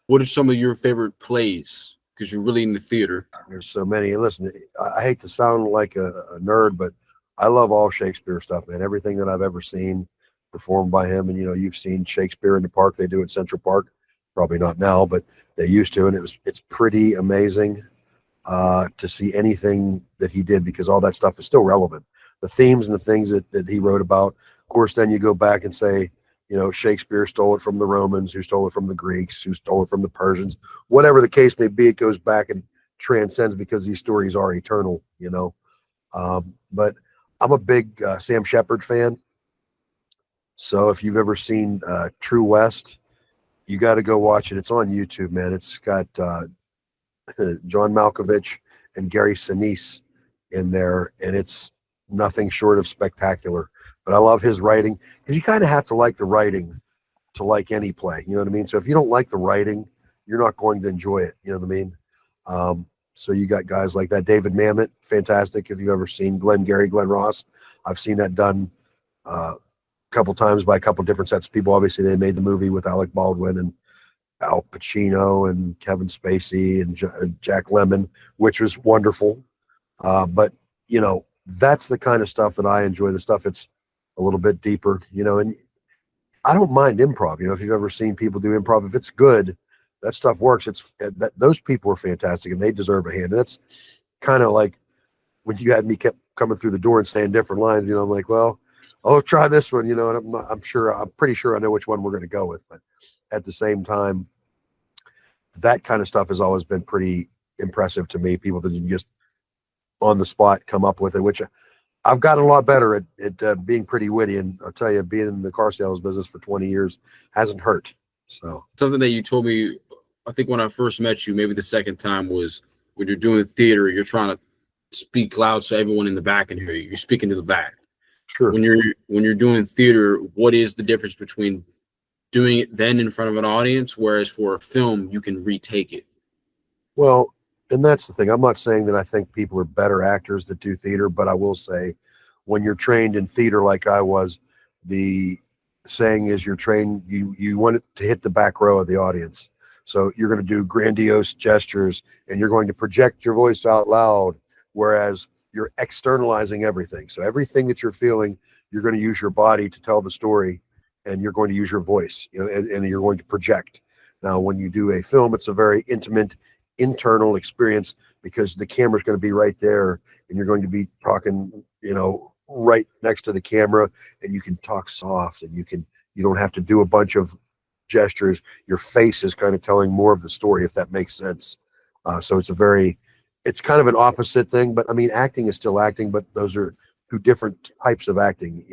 What are some of your favorite plays? Because you're really in the theater. There's so many. Listen, I hate to sound like a nerd, but I love all Shakespeare stuff, man. Everything that I've ever seen performed by him. And, you've seen Shakespeare in the Park. They do it at Central Park. Probably not now, but they used to. And it's pretty amazing to see anything that he did, because all that stuff is still relevant. The themes and the things that he wrote about. Of course, then you go back and say, Shakespeare stole it from the Romans, who stole it from the Greeks, who stole it from the Persians. Whatever the case may be, it goes back and transcends, because these stories are eternal, But I'm a big Sam Shepard fan. So if you've ever seen True West, you got to go watch it. It's on YouTube, man. It's got John Malkovich and Gary Sinise in there, and it's nothing short of spectacular. But I love his writing, because you kind of have to like the writing to like any play. You know what I mean? So if you don't like the writing, you're not going to enjoy it. You know what I mean? So you got guys like that. David Mamet, fantastic. If you've ever seen Glenn Ross, I've seen that done a couple times by a couple different sets of people. Obviously, they made the movie with Alec Baldwin and Al Pacino and Kevin Spacey and Jack Lemmon, which was wonderful. But, that's the kind of stuff that I enjoy, the stuff that's a little bit deeper, and I don't mind improv. If you've ever seen people do improv, if it's good, that stuff works. Those people are fantastic and they deserve a hand. And that's kind of like when you had me kept coming through the door and saying different lines, I'm like, well, I'll try this one, and I'm pretty sure I know which one we're going to go with. But at the same time, that kind of stuff has always been pretty impressive to me. People that you just on the spot come up with it, which I've gotten a lot better at being pretty witty. And I'll tell you, being in the car sales business for 20 years hasn't hurt. So something that you told me, I think when I first met you, maybe the second time, was when you're doing theater, you're trying to speak loud so everyone in the back can hear you. You're speaking to the back. Sure. When you're doing theater, what is the difference between doing it then in front of an audience, whereas for a film, you can retake it? Well, and that's the thing. I'm not saying that I think people are better actors that do theater, but I will say when you're trained in theater like I was, the saying is you're trained, you want it to hit the back row of the audience. So you're going to do grandiose gestures and you're going to project your voice out loud. Whereas you're externalizing everything. So everything that you're feeling, you're going to use your body to tell the story, and you're going to use your voice, and you're going to project. Now, when you do a film, it's a very intimate, internal experience because the camera's going to be right there, and you're going to be talking, right next to the camera, and you can talk soft, and you don't have to do a bunch of gestures. Your face is kind of telling more of the story, if that makes sense. So it's kind of an opposite thing, but I mean, acting is still acting, but those are two different types of acting,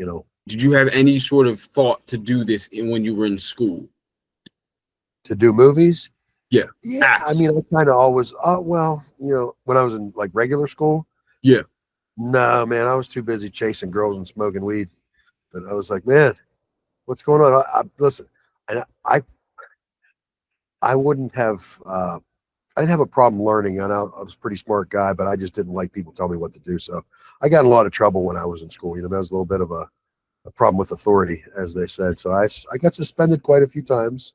Did you have any sort of thought to do this when you were in school? To do movies. Yeah. Yeah. I mean, I kind of always, when I was in like regular school. Yeah. No, man, I was too busy chasing girls and smoking weed. But I was like, man, what's going on? Listen, and I wouldn't have, I didn't have a problem learning. I know I was a pretty smart guy, but I just didn't like people telling me what to do. So I got in a lot of trouble when I was in school. That was a little bit of a problem with authority, as they said. So I got suspended quite a few times,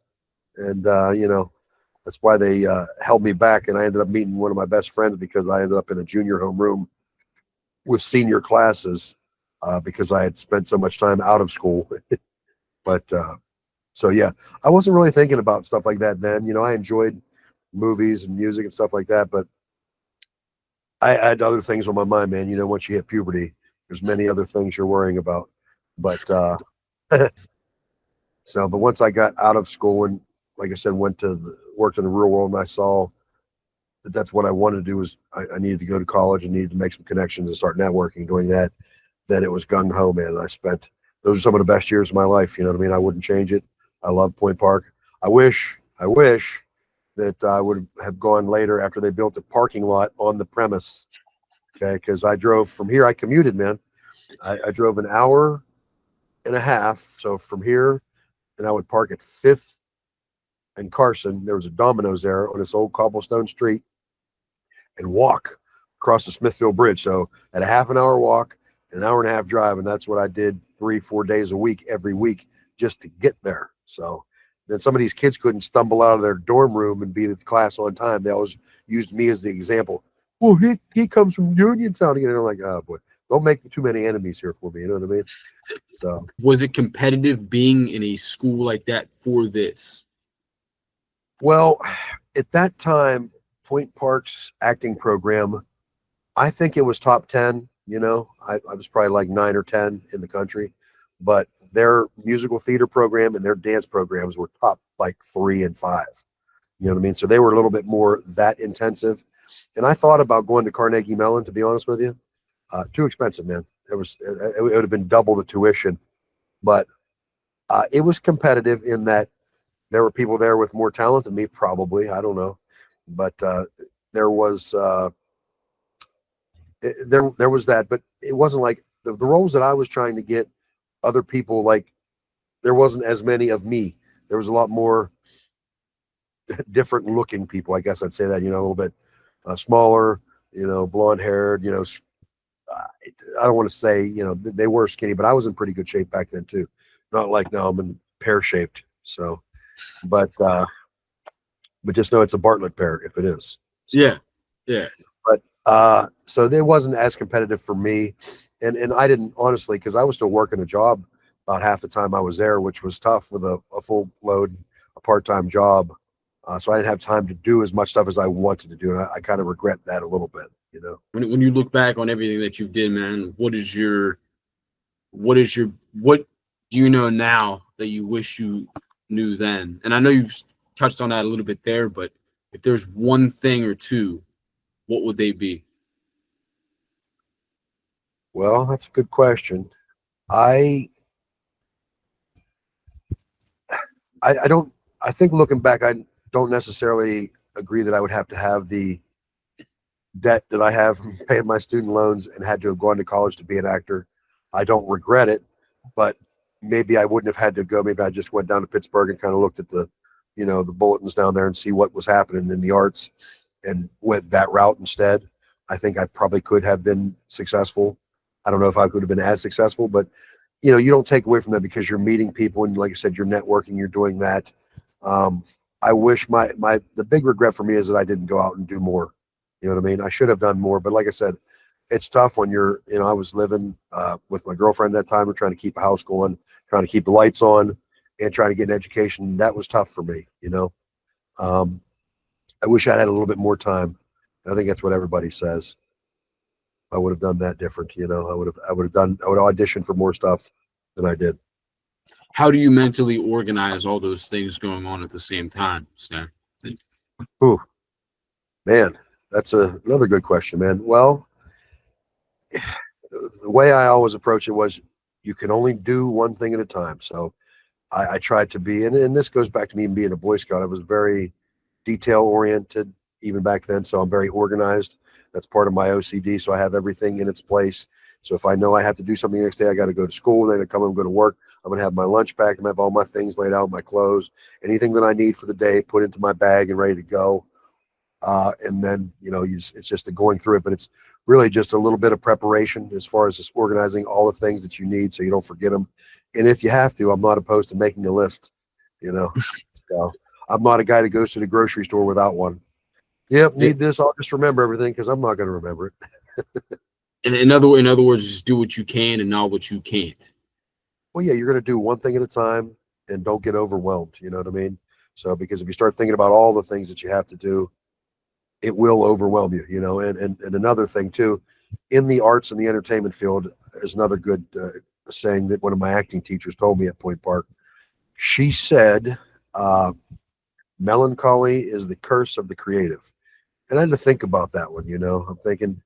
and that's why they held me back. And I ended up meeting one of my best friends because I ended up in a junior homeroom with senior classes because I had spent so much time out of school. But so yeah, I wasn't really thinking about stuff like that then. I enjoyed movies and music and stuff like that, but I had other things on my mind, man. Once you hit puberty, there's many other things you're worrying about. But but once I got out of school and, like I said, worked in the real world, and I saw that that's what I wanted to do, was I needed to go to college and needed to make some connections and start networking. Doing that, then it was gung ho, man. And those are some of the best years of my life. You know what I mean? I wouldn't change it. I love Point Park. I wish that I would have gone later after they built a parking lot on the premise. Okay, because I drove from here. I commuted, man. I drove an hour and a half. So from here, and I would park at 5th and Carson. There was a Domino's there on this old cobblestone street, and walk across the Smithfield Bridge. So at a half an hour walk, an hour and a half drive, and that's what I did 3-4 days a week, every week, just to get there. So then some of these kids couldn't stumble out of their dorm room and be at the class on time. They always used me as the example. Well, he comes from Uniontown again. And I'm like, oh boy, don't make too many enemies here for me. You know what I mean? So was it competitive being in a school like that for this? Well, at that time, Point Park's acting program, I think it was top 10. I was probably like 9 or 10 in the country, but their musical theater program and their dance programs were top like 3 and 5. You know what I mean? So they were a little bit more that intensive. And I thought about going to Carnegie Mellon, to be honest with you. Too expensive, man. It would have been double the tuition, but it was competitive in that there were people there with more talent than me, probably. I don't know, but there was there was that, but it wasn't like the roles that I was trying to get. Other people, like, there wasn't as many of me. There was a lot more different looking people. I guess I'd say that, a little bit smaller, blonde haired, I don't want to say, they were skinny, but I was in pretty good shape back then too. Not like now I'm in pear shaped. So, but just know it's a Bartlett pear if it is. So, yeah. But so it wasn't as competitive for me. And I didn't, honestly, because I was still working a job about half the time I was there, which was tough with a full load, a part-time job. So I didn't have time to do as much stuff as I wanted to do. And I kind of regret that a little bit, When you look back on everything that you've did, man, what do you know now that you wish you knew then? And I know you've touched on that a little bit there, but if there's one thing or two, what would they be? Well, that's a good question. I think looking back, I don't necessarily agree that I would have to have the debt that I have from paying my student loans and had to have gone to college to be an actor. I don't regret it, but maybe I wouldn't have had to go. Maybe I just went down to Pittsburgh and kind of looked at the bulletins down there and see what was happening in the arts and went that route instead. I think I probably could have been successful. I don't know if I could have been as successful, but you don't take away from that because you're meeting people and, like I said, you're networking, you're doing that. I wish the big regret for me is that I didn't go out and do more. You know what I mean? I should have done more, but like I said, it's tough when you're, I was living with my girlfriend at that time. We're trying to keep a house going, trying to keep the lights on, and trying to get an education. That was tough for me. Um, I wish I had a little bit more time. I think that's what everybody says. I would have done that different. I would have auditioned for more stuff than I did. How do you mentally organize all those things going on at the same time, Stan? Ooh, man, that's another good question, man. Well, the way I always approach it was you can only do one thing at a time. So I tried to be, and this goes back to me being a Boy Scout. I was very detail oriented even back then. So I'm very organized. That's part of my OCD. So I have everything in its place. So if I know I have to do something the next day, I got to go to school, then I come and go to work. I'm going to have my lunch packed. I'm going to have all my things laid out, my clothes, anything that I need for the day, put into my bag and ready to go. And then, it's just going through it, but it's really just a little bit of preparation as far as just organizing all the things that you need so you don't forget them. And if you have to, I'm not opposed to making a list, So I'm not a guy that goes to the grocery store without one. Yep, need this. I'll just remember everything because I'm not going to remember it. In other words, just do what you can and not what you can't. Well, yeah, you're going to do one thing at a time and don't get overwhelmed. You know what I mean? So, because if you start thinking about all the things that you have to do, it will overwhelm you, and another thing too, in the arts and the entertainment field is another good saying that one of my acting teachers told me at Point Park. She said, melancholy is the curse of the creative. And I had to think about that one, I'm thinking,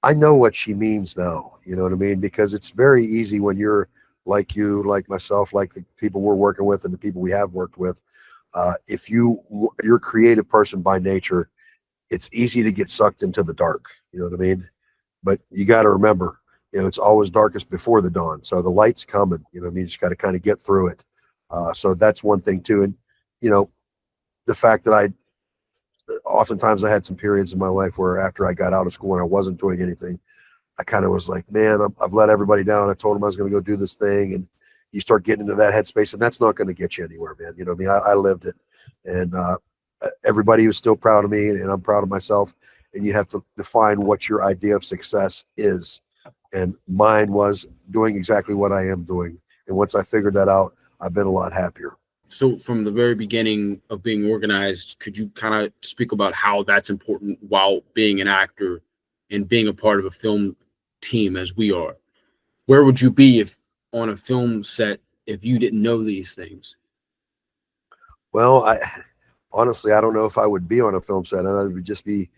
I know what she means now, you know what I mean? Because it's very easy when you're like you, like myself, like the people we're working with and the people we have worked with. If you're a creative person by nature, it's easy to get sucked into the dark, you know what I mean? But you got to remember, it's always darkest before the dawn. So the light's coming, you know what I mean? You just got to kind of get through it. So that's one thing too. And, the fact that oftentimes I had some periods in my life where after I got out of school and I wasn't doing anything, I kind of was like, man, I've let everybody down. I told them I was going to go do this thing. And you start getting into that headspace, and that's not going to get you anywhere, man. You know what I mean? I lived it. And everybody was still proud of me, and I'm proud of myself. And you have to define what your idea of success is. And mine was doing exactly what I am doing. And once I figured that out, I've been a lot happier. So from the very beginning of being organized, could you kind of speak about how that's important while being an actor and being a part of a film team as we are? Where would you be if on a film set if you didn't know these things? Well, honestly, I don't know if I would be on a film set. And I would just be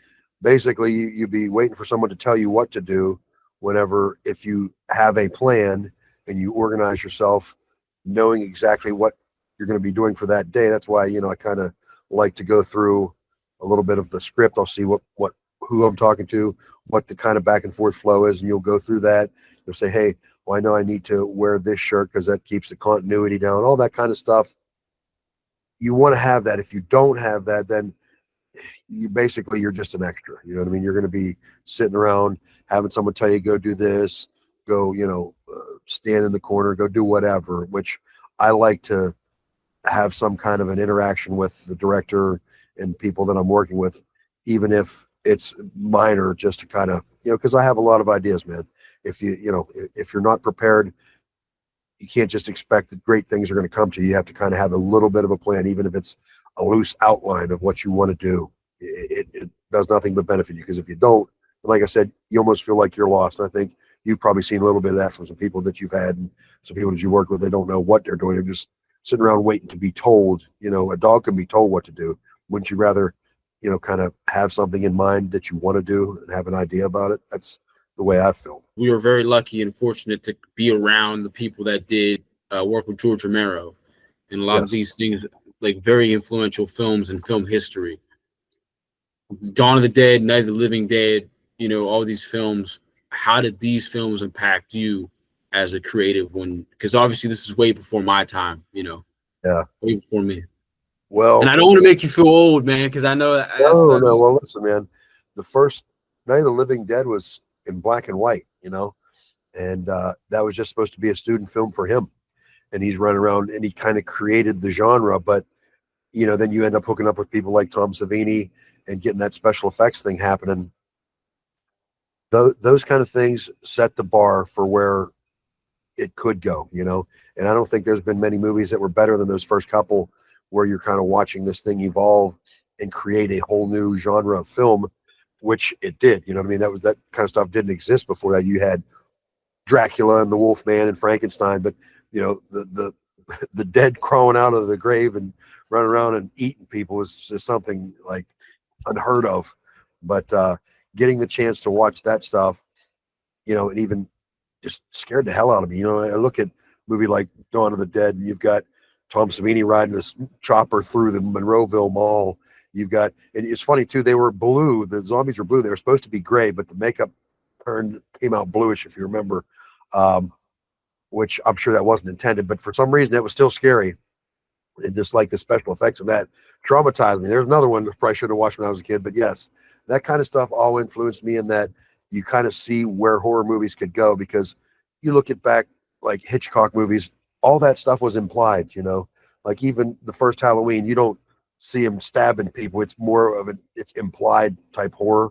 basically you'd be waiting for someone to tell you what to do if you have a plan and you organize yourself knowing exactly what you're going to be doing for that day. That's why, I kind of like to go through a little bit of the script. I'll see who I'm talking to, what the kind of back and forth flow is. And you'll go through that. You'll say, hey, well, I know I need to wear this shirt because that keeps the continuity down, all that kind of stuff. You want to have that. If you don't have that, then you're just an extra. You know what I mean? You're going to be sitting around having someone tell you, go do this, go, stand in the corner, go do whatever, which I like to have some kind of an interaction with the director and people that I'm working with, even if it's minor, just to kind of, because I have a lot of ideas, man. If if you're not prepared, you can't just expect that great things are going to come to you. You have to kind of have a little bit of a plan, even if it's a loose outline of what you want to do. It does nothing but benefit you, because if you don't, like I said, you almost feel like you're lost. And I think you've probably seen a little bit of that from some people that you've had and some people that you work with. They don't know what they're doing. They're just sitting around waiting to be told. A dog can be told what to do. Wouldn't you rather, kind of have something in mind that you want to do and have an idea about it? That's the way I feel. We were very lucky and fortunate to be around the people that did work with George Romero and a lot of these things, like very influential films in film history. Dawn of the Dead, Night of the Living Dead, all these films. How did these films impact you as a creative? Because obviously this is way before my time, Yeah, way before me. Well, and I don't want to make you feel old, man, because I know that. No. Well, listen, man, the first Night of the Living Dead was in black and white, and that was just supposed to be a student film for him. And he's running around and he kind of created the genre, but then you end up hooking up with people like Tom Savini and getting that special effects thing happening. those kind of things set the bar for where it could go, you know. And I don't think there's been many movies that were better than those first couple, where you're kind of watching this thing evolve and create a whole new genre of film, which it did. You know what I mean? That kind of stuff didn't exist before that. You had Dracula and the Wolfman and Frankenstein, but you know, the dead crawling out of the grave and running around and eating people is something like unheard of. But getting the chance to watch that stuff, you know, and even just scared the hell out of me. You know, I look at a movie like Dawn of the Dead, and you've got Tom Savini riding this chopper through the Monroeville Mall. You've got, and it's funny too, they were blue. The zombies were blue. They were supposed to be gray, but the makeup came out bluish, if you remember, which I'm sure that wasn't intended, but for some reason it was still scary. And just like the special effects of that traumatized me. There's another one I probably should have watched when I was a kid, but yes, that kind of stuff all influenced me in that you kind of see where horror movies could go, because you look at back like Hitchcock movies, all that stuff was implied, you know, like even the first Halloween, you don't see him stabbing people. It's more of it's implied type horror.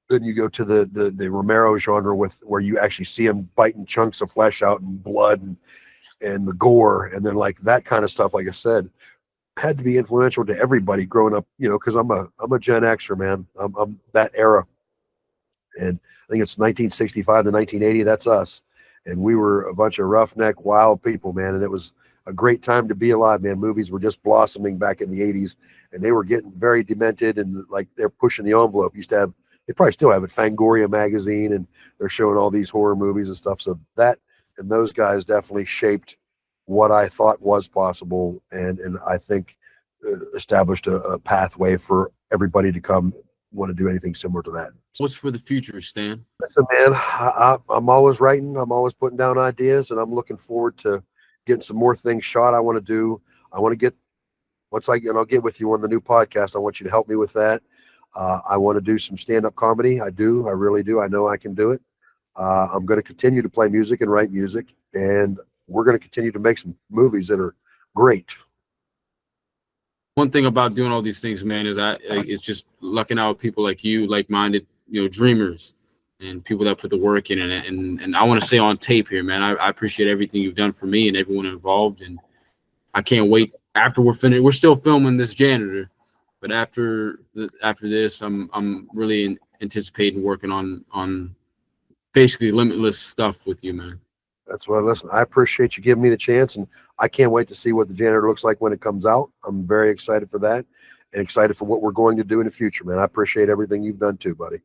Then you go to the Romero genre where you actually see him biting chunks of flesh out and blood and the gore. And then like that kind of stuff, like I said, had to be influential to everybody growing up, you know, because I'm a Gen Xer, man. I'm that era. And I think it's 1965 to 1980. That's us. And we were a bunch of roughneck, wild people, man. And it was a great time to be alive, man. Movies were just blossoming back in the 80s, and they were getting very demented, and like they're pushing the envelope. Used to have, they probably still have it, Fangoria magazine, and they're showing all these horror movies and stuff. So that and those guys definitely shaped what I thought was possible, and I think established a pathway for everybody to come want to do anything similar to that. What's for the future, Stan? Listen, man, I'm always writing. I'm always putting down ideas, and I'm looking forward to getting some more things shot. I want to get, I'll get with you on the new podcast. I want you to help me with that. I want to do some stand-up comedy. I really do. I know I can do it. I'm going to continue to play music and write music, and we're going to continue to make some movies that are great. One thing about doing all these things, man, is it's just lucking out with people like you, like-minded, you know, dreamers, and people that put the work in. And I want to say on tape here, man, I appreciate everything you've done for me and everyone involved, and I can't wait after we're finished. We're still filming this janitor, but after this, I'm really anticipating working on basically limitless stuff with you, man. That's why, listen, I appreciate you giving me the chance, and I can't wait to see what the janitor looks like when it comes out. I'm very excited for that and excited for what we're going to do in the future, man. I appreciate everything you've done too, buddy.